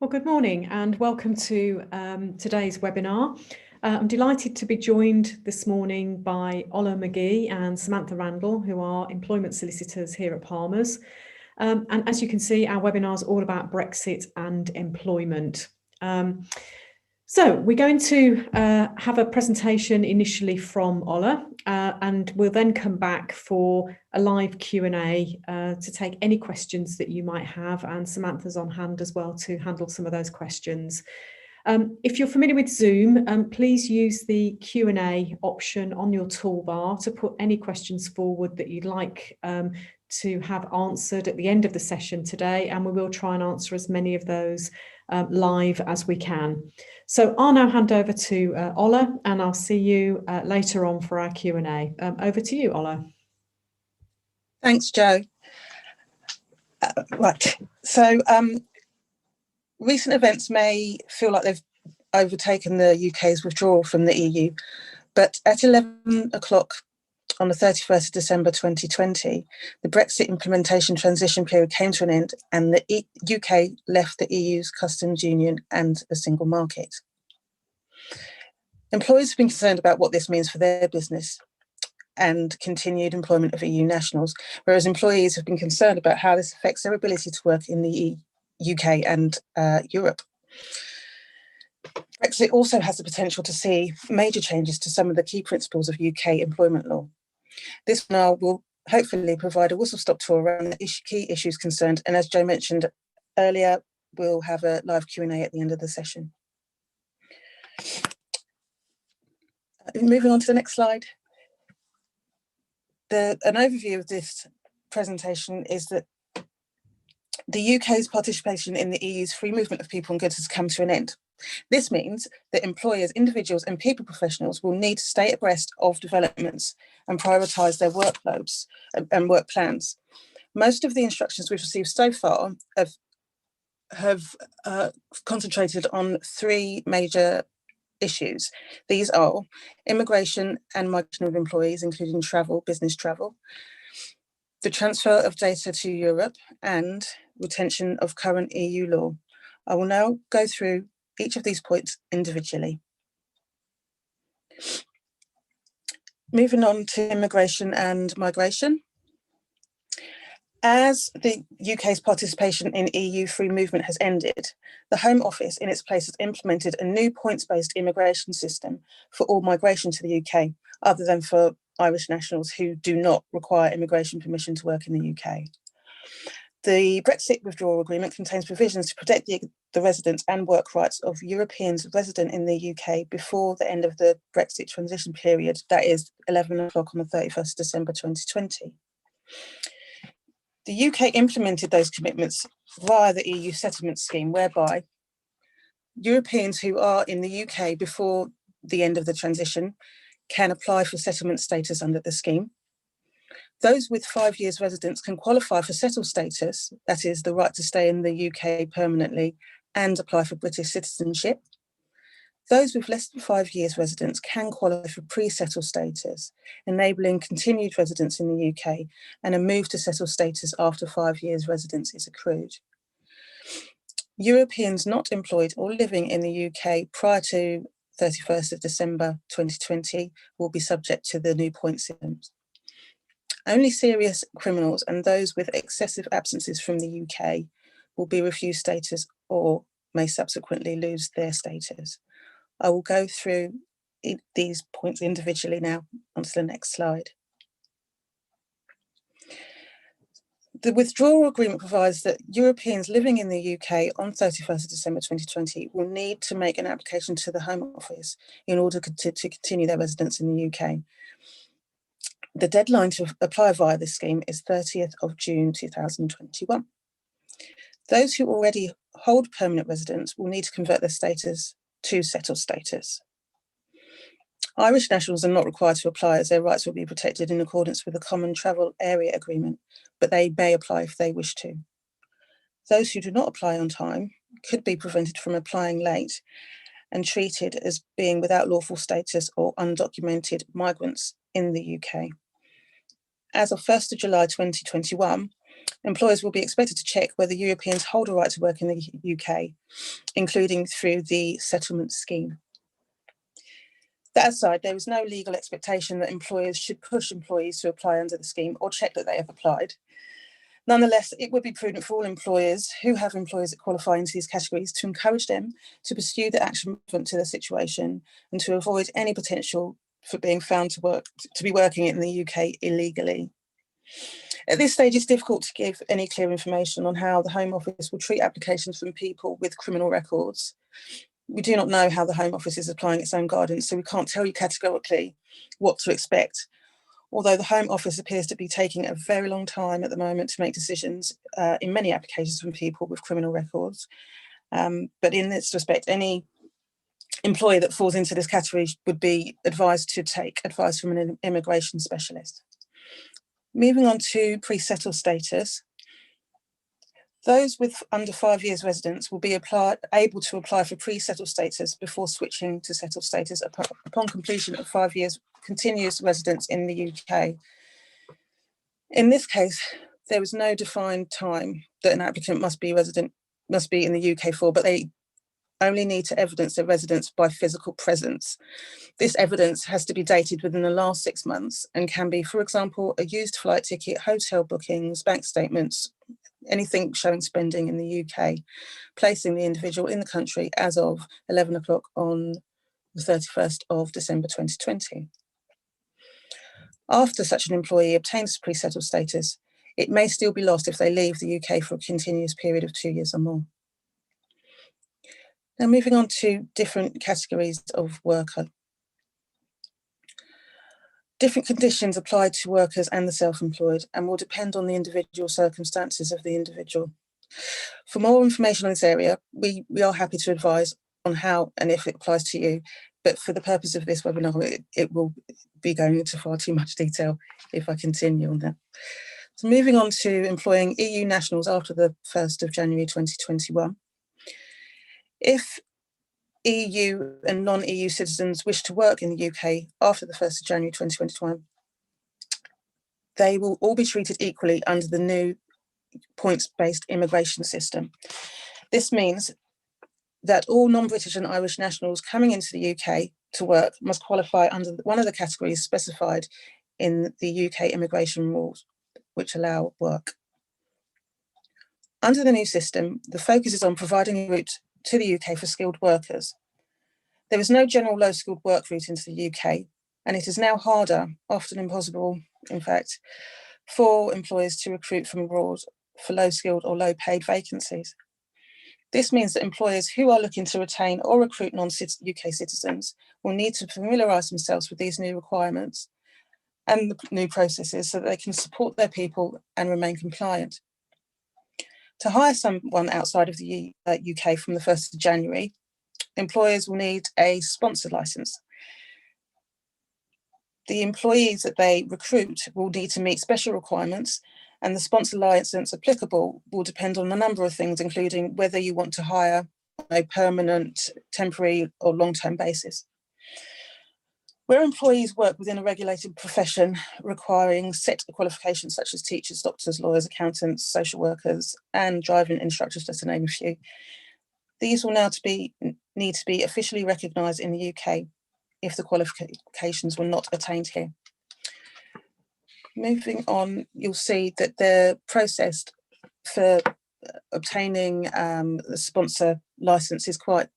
Well, good morning and welcome to today's webinar. I'm delighted to be joined this morning by Ola McGee and Samantha Randall, who are employment solicitors here at Palmers. And as you can see, our webinar is all about Brexit and employment. So we're going to have a presentation initially from Ola, and we'll then come back for a live Q&A to take any questions that you might have, and Samantha's on hand as well to handle some of those questions. If you're familiar with Zoom, please use the Q&A option on your toolbar to put any questions forward that you'd like to have answered at the end of the session today, and we will try and answer as many of those live as we can. So I'll now hand over to Ola, and I'll see you later on for our Q&A. Over to you, Ola. Thanks, Jo. Right, so recent events may feel like they've overtaken the UK's withdrawal from the EU, but at 11 o'clock on the 31st of December 2020, the Brexit implementation transition period came to an end and the UK left the EU's customs union and the single market. Employers have been concerned about what this means for their business and continued employment of EU nationals, whereas employees have been concerned about how this affects their ability to work in the UK and Europe. Brexit also has the potential to see major changes to some of the key principles of UK employment law. This now will hopefully provide a whistle-stop tour around the key issues concerned, and as Jo mentioned earlier, we'll have a live Q&A at the end of the session. Moving on to the next slide. An overview of this presentation is that the UK's participation in the EU's free movement of people and goods has come to an end. This means that employers, individuals and people professionals will need to stay abreast of developments and prioritise their workloads and work plans. Most of the instructions we've received so far have concentrated on three major issues. These are immigration and migration of employees, including travel, business travel, the transfer of data to Europe, and retention of current EU law. I will now go through each of these points individually. Moving on to immigration and migration. As the UK's participation in EU free movement has ended, the Home Office in its place has implemented a new points-based immigration system for all migration to the UK, other than for Irish nationals who do not require immigration permission to work in the UK. The Brexit withdrawal agreement contains provisions to protect the residence and work rights of Europeans resident in the UK before the end of the Brexit transition period, that is 11 o'clock on the 31st of December 2020. The UK implemented those commitments via the EU settlement scheme, whereby Europeans who are in the UK before the end of the transition can apply for settlement status under the scheme. Those with 5 years residence can qualify for settled status, that is the right to stay in the UK permanently and apply for British citizenship. Those with less than 5 years residence can qualify for pre-settled status, enabling continued residence in the UK and a move to settled status after 5 years residence is accrued. Europeans not employed or living in the UK prior to 31st of December 2020 will be subject to the new point systems. Only serious criminals and those with excessive absences from the UK will be refused status or may subsequently lose their status. I will go through these points individually now onto the next slide. The withdrawal agreement provides that Europeans living in the UK on 31st of December 2020 will need to make an application to the Home Office in order to continue their residence in the UK. The deadline to apply via this scheme is 30th of June 2021. Those who already hold permanent residence will need to convert their status to settled status. Irish nationals are not required to apply as their rights will be protected in accordance with the Common Travel Area Agreement, but they may apply if they wish to. Those who do not apply on time could be prevented from applying late and treated as being without lawful status or undocumented migrants in the UK. As of 1st of July 2021, Employers will be expected to check whether Europeans hold a right to work in the UK, including through the settlement scheme. That aside, there is no legal expectation that employers should push employees to apply under the scheme or check that they have applied. Nonetheless, it would be prudent for all employers who have employees that qualify into these categories to encourage them to pursue the action relevant to their situation and to avoid any potential for being found to be working in the UK illegally. At this stage, it's difficult to give any clear information on how the Home Office will treat applications from people with criminal records. We do not know how the Home Office is applying its own guidance, so we can't tell you categorically what to expect. Although the Home Office appears to be taking a very long time at the moment to make decisions in many applications from people with criminal records. But in this respect, any employee that falls into this category would be advised to take advice from an immigration specialist. Moving on to pre-settled status. Those with under 5 years residence will be able to apply for pre-settled status before switching to settled status upon completion of 5 years continuous residence in the UK. In this case, there is no defined time that an applicant must be in the UK for, but they only need to evidence their residence by physical presence. This evidence has to be dated within the last 6 months and can be, for example, a used flight ticket, hotel bookings, bank statements, anything showing spending in the UK, placing the individual in the country as of 11 o'clock on the 31st of December 2020. After such an employee obtains pre-settled status, it may still be lost if they leave the UK for a continuous period of 2 years or more. Now moving on to different categories of worker. Different conditions apply to workers and the self-employed and will depend on the individual circumstances of the individual. For more information on this area, we are happy to advise on how and if it applies to you, but for the purpose of this webinar, it will be going into far too much detail if I continue on that. So moving on to employing EU nationals after the 1st of January 2021. If EU and non-EU citizens wish to work in the UK after the 1st of January 2021, they will all be treated equally under the new points-based immigration system. This means that all non-British and Irish nationals coming into the UK to work must qualify under one of the categories specified in the UK immigration rules, which allow work. Under the new system, the focus is on providing a route to the UK for skilled workers. There is no general low-skilled work route into the UK, and it is now harder, often impossible, in fact, for employers to recruit from abroad for low-skilled or low-paid vacancies. This means that employers who are looking to retain or recruit non-UK citizens will need to familiarise themselves with these new requirements and the new processes so that they can support their people and remain compliant. To hire someone outside of the UK from the 1st of January, employers will need a sponsor licence. The employees that they recruit will need to meet special requirements, and the sponsor licence applicable will depend on a number of things, including whether you want to hire on a permanent, temporary or long-term basis. Where employees work within a regulated profession requiring set qualifications such as teachers, doctors, lawyers, accountants, social workers, and driving instructors, just to name a few, these will now need to be officially recognised in the UK if the qualifications were not attained here. Moving on, you'll see that the process for obtaining the sponsor licence is quite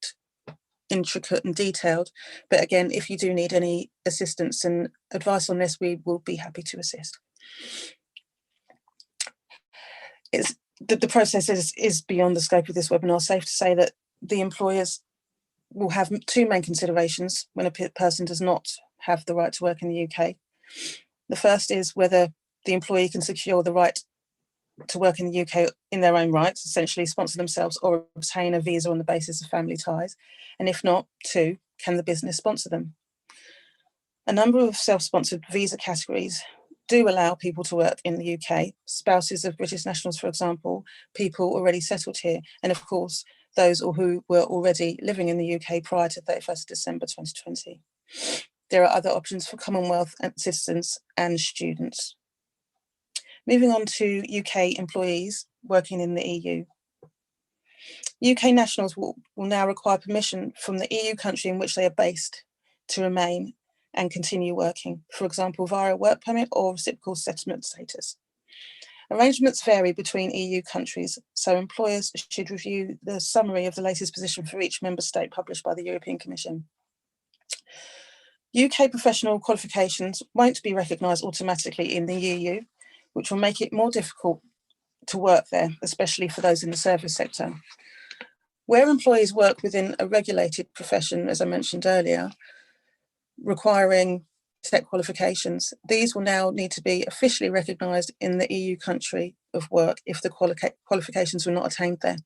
intricate and detailed, but again, if you do need any assistance and advice on this, we will be happy to assist. The process is beyond the scope of this webinar. Safe to say that the employers will have two main considerations when a person does not have the right to work in the UK. The first is whether the employee can secure the right to work in the UK in their own right, essentially sponsor themselves or obtain a visa on the basis of family ties. And if not, two, can the business sponsor them? A number of self-sponsored visa categories do allow people to work in the UK, spouses of British nationals, for example, people already settled here, and of course, those who were already living in the UK prior to 31st December 2020. There are other options for Commonwealth citizens and students. Moving on to UK employees working in the EU. UK nationals will now require permission from the EU country in which they are based to remain and continue working, for example, via a work permit or reciprocal settlement status. Arrangements vary between EU countries, so employers should review the summary of the latest position for each member state published by the European Commission. UK professional qualifications won't be recognised automatically in the EU, which will make it more difficult to work there, especially for those in the service sector. Where employees work within a regulated profession, as I mentioned earlier, requiring set qualifications, these will now need to be officially recognised in the EU country of work if the qualifications were not attained there.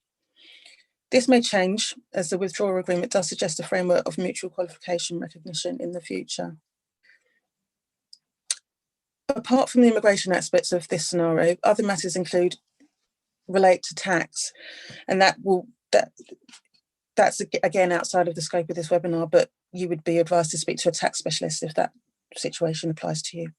This may change as the withdrawal agreement does suggest a framework of mutual qualification recognition in the future. Apart from the immigration aspects of this scenario, other matters relate to tax, and that's again outside of the scope of this webinar, but you would be advised to speak to a tax specialist if that situation applies to you.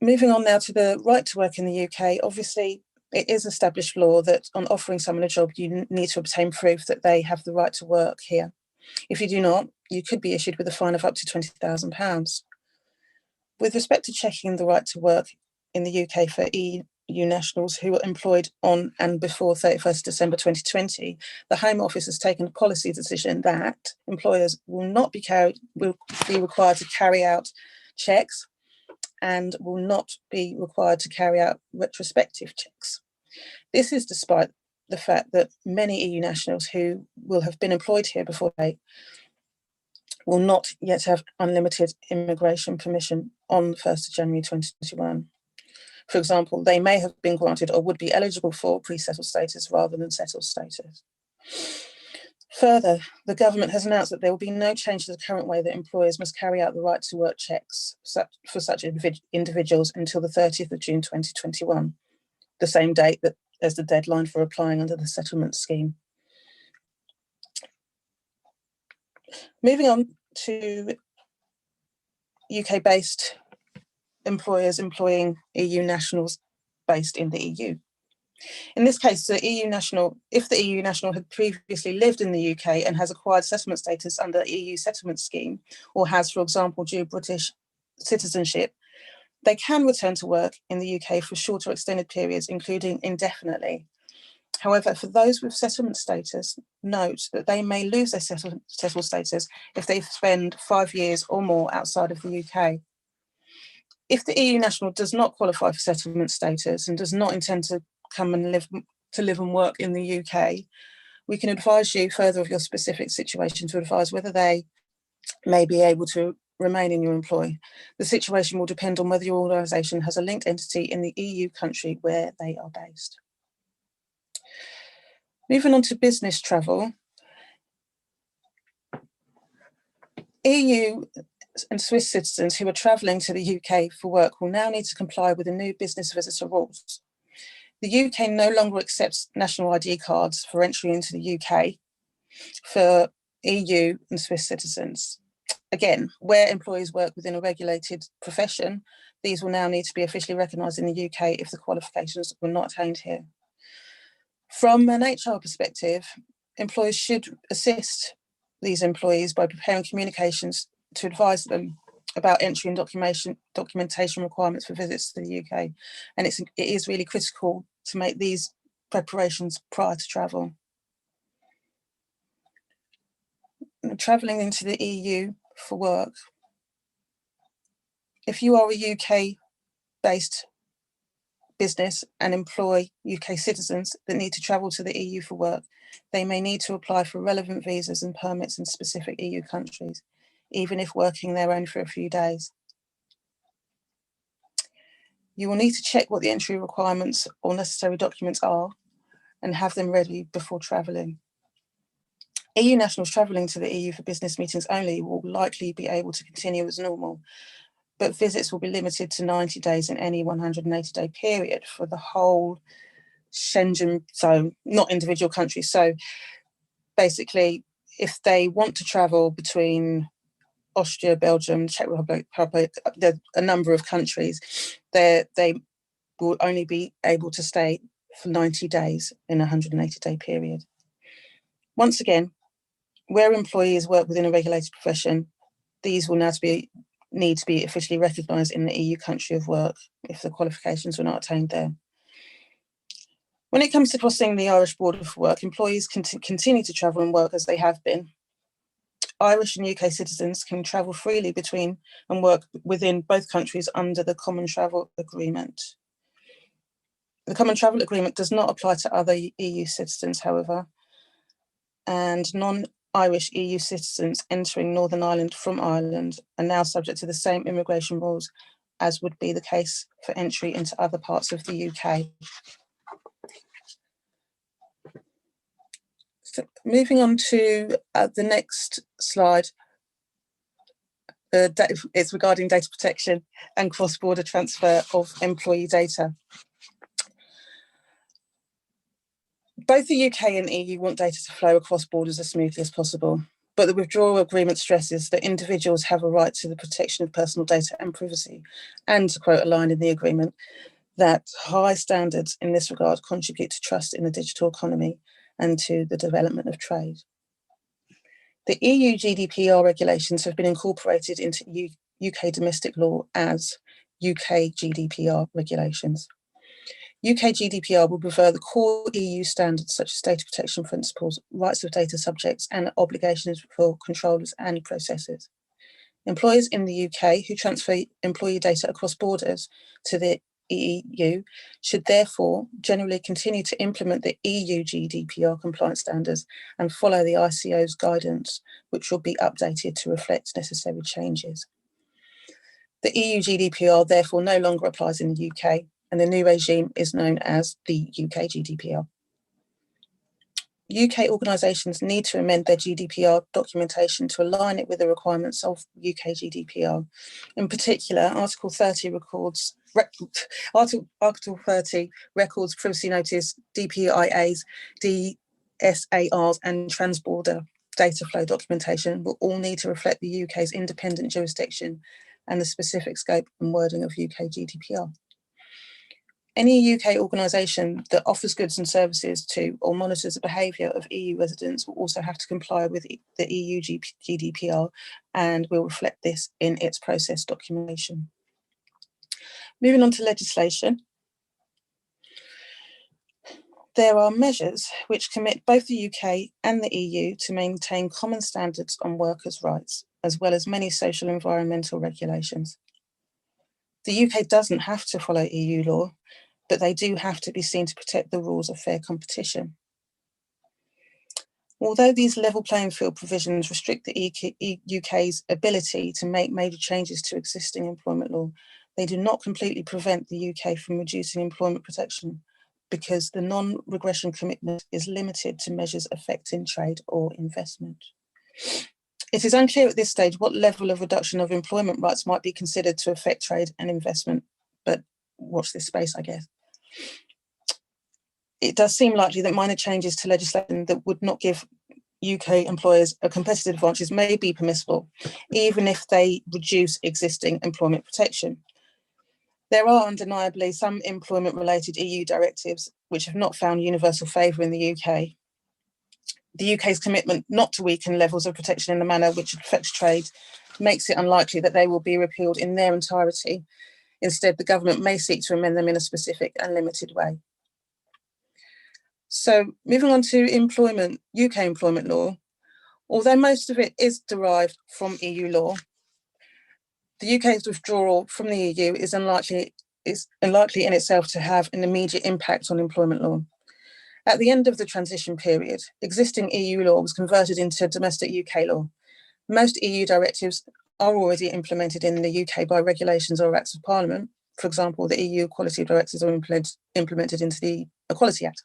Moving on now to the right to work in the UK, obviously it is established law that on offering someone a job, you need to obtain proof that they have the right to work here. If you do not, you could be issued with a fine of up to £20,000. With respect to checking the right to work in the UK for EU nationals who were employed on and before 31st December 2020, the Home Office has taken a policy decision that employers will be required to carry out checks and will not be required to carry out retrospective checks. This is despite the fact that many EU nationals who will have been employed here before they will not yet have unlimited immigration permission on 1st January 2021. For example, they may have been granted or would be eligible for pre-settled status rather than settled status. Further, the government has announced that there will be no change to the current way that employers must carry out the right to work checks for such individuals until the 30th of June 2021, the same date as the deadline for applying under the settlement scheme. Moving on to UK-based employers employing EU nationals based in the EU. In this case, if the EU national had previously lived in the UK and has acquired settlement status under the EU settlement scheme, or has, for example, dual British citizenship, they can return to work in the UK for shorter extended periods, including indefinitely. However, for those with settlement status, note that they may lose their settled status if they spend 5 years or more outside of the UK. If the EU national does not qualify for settlement status and does not intend to come and live and work in the UK, we can advise you further of your specific situation to advise whether they may be able to remain in your employ. The situation will depend on whether your organisation has a linked entity in the EU country where they are based. Moving on to business travel, EU and Swiss citizens who are travelling to the UK for work will now need to comply with the new business visitor rules. The UK no longer accepts national ID cards for entry into the UK for EU and Swiss citizens. Again, where employees work within a regulated profession, these will now need to be officially recognised in the UK if the qualifications were not attained here. From an HR perspective, employers should assist these employees by preparing communications to advise them about entry and documentation requirements for visits to the UK. And it is really critical to make these preparations prior to travel. Travelling into the EU for work. If you are a UK-based business and employ UK citizens that need to travel to the EU for work, they may need to apply for relevant visas and permits in specific EU countries, even if working there only for a few days. You will need to check what the entry requirements or necessary documents are and have them ready before travelling. EU nationals travelling to the EU for business meetings only will likely be able to continue as normal, but visits will be limited to 90 days in any 180-day period for the whole Schengen zone, not individual countries. So basically, if they want to travel between Austria, Belgium, Czech Republic, a number of countries, they will only be able to stay for 90 days in a 180-day period. Once again, where employees work within a regulated profession, these will now need to be officially recognised in the EU country of work if the qualifications were not attained there. When it comes to crossing the Irish border for work, employees can continue to travel and work as they have been. Irish and UK citizens can travel freely between and work within both countries under the Common Travel Agreement. The Common Travel Agreement does not apply to other EU citizens, however, and non-Irish EU citizens entering Northern Ireland from Ireland are now subject to the same immigration rules as would be the case for entry into other parts of the UK. So moving on to the next slide, it's regarding data protection and cross-border transfer of employee data. Both the UK and EU want data to flow across borders as smoothly as possible, but the withdrawal agreement stresses that individuals have a right to the protection of personal data and privacy, and, to quote a line in the agreement, that high standards in this regard contribute to trust in the digital economy and to the development of trade. The EU GDPR regulations have been incorporated into UK domestic law as UK GDPR regulations. UK GDPR will prefer the core EU standards such as data protection principles, rights of data subjects, and obligations for controllers and processors. Employers in the UK who transfer employee data across borders to the EU should therefore generally continue to implement the EU GDPR compliance standards and follow the ICO's guidance, which will be updated to reflect necessary changes. The EU GDPR therefore no longer applies in the UK, and the new regime is known as the UK GDPR. UK organisations need to amend their GDPR documentation to align it with the requirements of UK GDPR. In particular, Article 30 records privacy notice, DPIAs, DSARs, and transborder data flow documentation will all need to reflect the UK's independent jurisdiction and the specific scope and wording of UK GDPR. Any UK organisation that offers goods and services to or monitors the behaviour of EU residents will also have to comply with the EU GDPR and will reflect this in its process documentation. Moving on to legislation. There are measures which commit both the UK and the EU to maintain common standards on workers' rights, as well as many social and environmental regulations. The UK doesn't have to follow EU law, but they do have to be seen to protect the rules of fair competition. Although these level playing field provisions restrict the UK's ability to make major changes to existing employment law, they do not completely prevent the UK from reducing employment protection because the non-regression commitment is limited to measures affecting trade or investment. It is unclear at this stage what level of reduction of employment rights might be considered to affect trade and investment, but watch this space, I guess. It does seem likely that minor changes to legislation that would not give UK employers a competitive advantage may be permissible, even if they reduce existing employment protection. There are undeniably some employment-related EU directives which have not found universal favour in the UK. The UK's commitment not to weaken levels of protection in a manner which affects trade makes it unlikely that they will be repealed in their entirety. Instead, the government may seek to amend them in a specific and limited way. So moving on to employment, UK employment law, although most of it is derived from EU law, the UK's withdrawal from the EU is unlikely in itself to have an immediate impact on employment law. At the end of the transition period, existing EU law was converted into domestic UK law. Most EU directives are already implemented in the UK by regulations or acts of Parliament. For example, the EU Equality Directives are implemented into the Equality Act.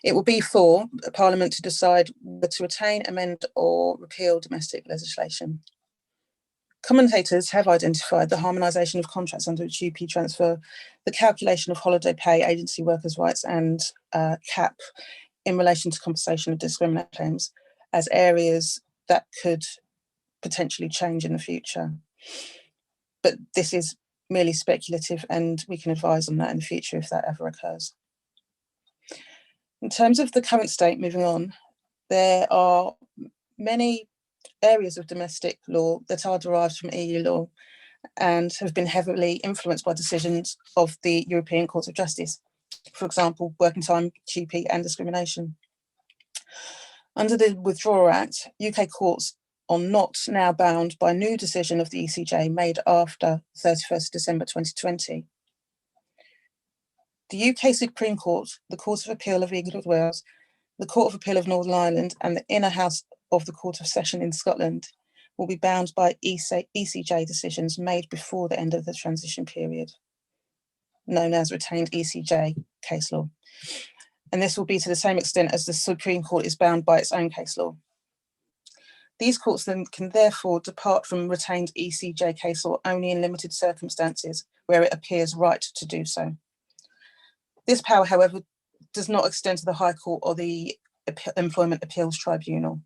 It will be for Parliament to decide whether to retain, amend or repeal domestic legislation. Commentators have identified the harmonisation of contracts under which UP transfer, the calculation of holiday pay, agency workers' rights and cap in relation to compensation of discrimination claims as areas that could potentially change in the future. But this is merely speculative, and we can advise on that in the future if that ever occurs. In terms of the current state, moving on, there are many areas of domestic law that are derived from EU law and have been heavily influenced by decisions of the European Court of Justice. For example, working time, GP and discrimination. Under the Withdrawal Act, UK courts are not now bound by a new decision of the ECJ made after 31st December 2020. The UK Supreme Court, the Court of Appeal of England and Wales, the Court of Appeal of Northern Ireland and the Inner House of the Court of Session in Scotland will be bound by ECJ decisions made before the end of the transition period, known as retained ECJ case law. And this will be to the same extent as the Supreme Court is bound by its own case law. These courts then can therefore depart from retained ECJ case law only in limited circumstances where it appears right to do so. This power, however, does not extend to the High Court or the Employment Appeals Tribunal.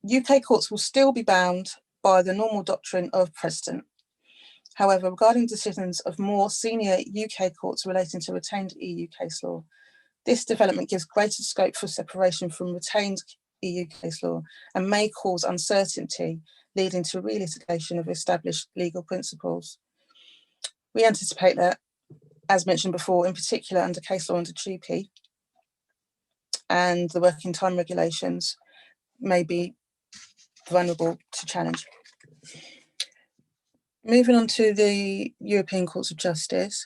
UK courts will still be bound by the normal doctrine of precedent. However, regarding decisions of more senior UK courts relating to retained EU case law, this development gives greater scope for separation from retained EU case law and may cause uncertainty, leading to re-litigation of established legal principles. We anticipate that, as mentioned before, in particular under case law under GP and the working time regulations, may be vulnerable to challenge. Moving on to the European Courts of Justice,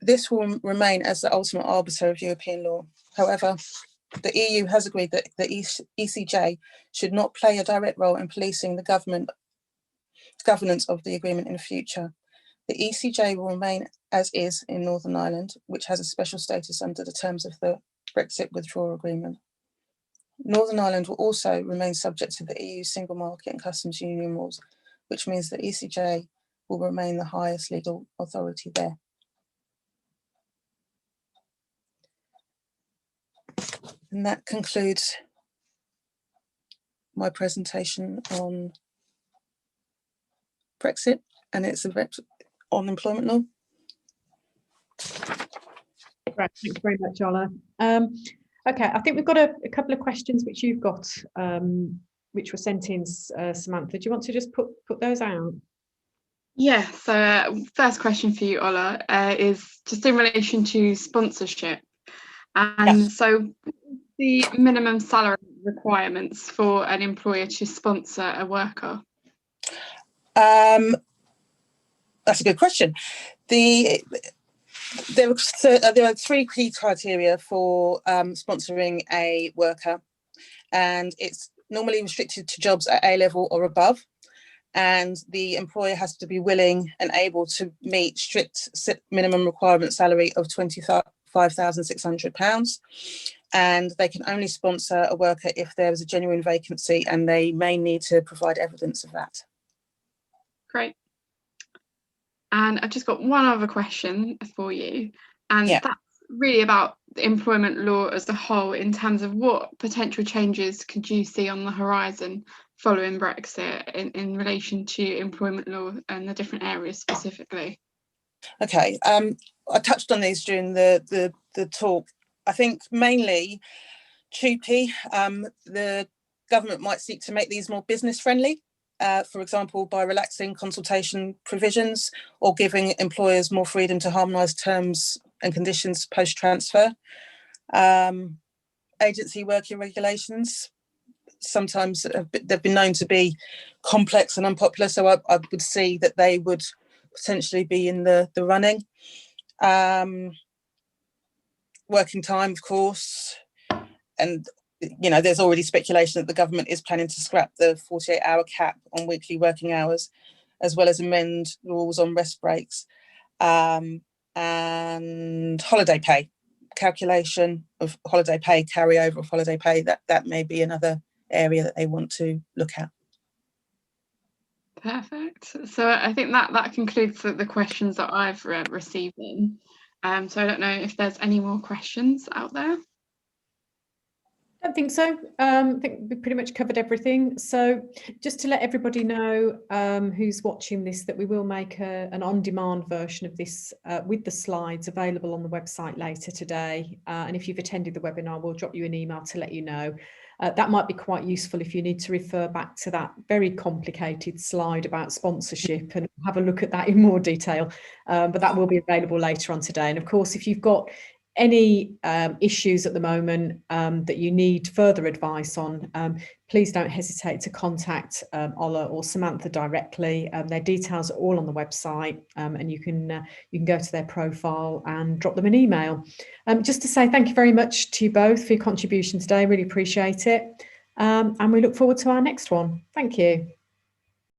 this will remain as the ultimate arbiter of European law. However, the EU has agreed that the ECJ should not play a direct role in policing the governance of the agreement in the future. The ECJ will remain as is in Northern Ireland, which has a special status under the terms of the Brexit withdrawal agreement. Northern Ireland will also remain subject to the EU single market and customs union rules, which means the ECJ will remain the highest legal authority there. And that concludes my presentation on Brexit and its effect on employment law. Great, thanks very much, Ola. Okay, I think we've got a couple of questions which you've got, which were sent in, Samantha. Do you want to just put those out? Yeah, so first question for you, Ola, is just in relation to sponsorship. And yes. So the minimum salary requirements for an employer to sponsor a worker? That's a good question. There are three key criteria for sponsoring a worker, and it's normally restricted to jobs at A level or above, and the employer has to be willing and able to meet strict minimum requirement salary of £25,600, and they can only sponsor a worker if there is a genuine vacancy, and they may need to provide evidence of that. Great. And I've just got one other question for you, and that's really about the employment law as a whole in terms of what potential changes could you see on the horizon following Brexit in relation to employment law and the different areas specifically? Okay, I touched on these during the talk. I think mainly TUPE, the government might seek to make these more business friendly. For example, by relaxing consultation provisions or giving employers more freedom to harmonise terms and conditions post-transfer. Agency working regulations, sometimes they've been known to be complex and unpopular, so I would see that they would potentially be in the running. Working time, of course, and there's already speculation that the government is planning to scrap the 48-hour cap on weekly working hours, as well as amend rules on rest breaks, and holiday pay, calculation of holiday pay, carryover of holiday pay. That may be another area that they want to look at. Perfect. So I think that concludes the questions that I've received in. So I don't know if there's any more questions out there. I don't think so. I think we pretty much covered everything. So just to let everybody know who's watching this, that we will make an on-demand version of this with the slides available on the website later today. And if you've attended the webinar, we'll drop you an email to let you know. That might be quite useful if you need to refer back to that very complicated slide about sponsorship and have a look at that in more detail. But that will be available later on today. And of course, if you've got any issues at the moment that you need further advice on, please don't hesitate to contact Ola or Samantha directly. Their details are all on the website, and you can go to their profile and drop them an email. Just to say thank you very much to you both for your contribution today. Really appreciate it. And we look forward to our next one. Thank you.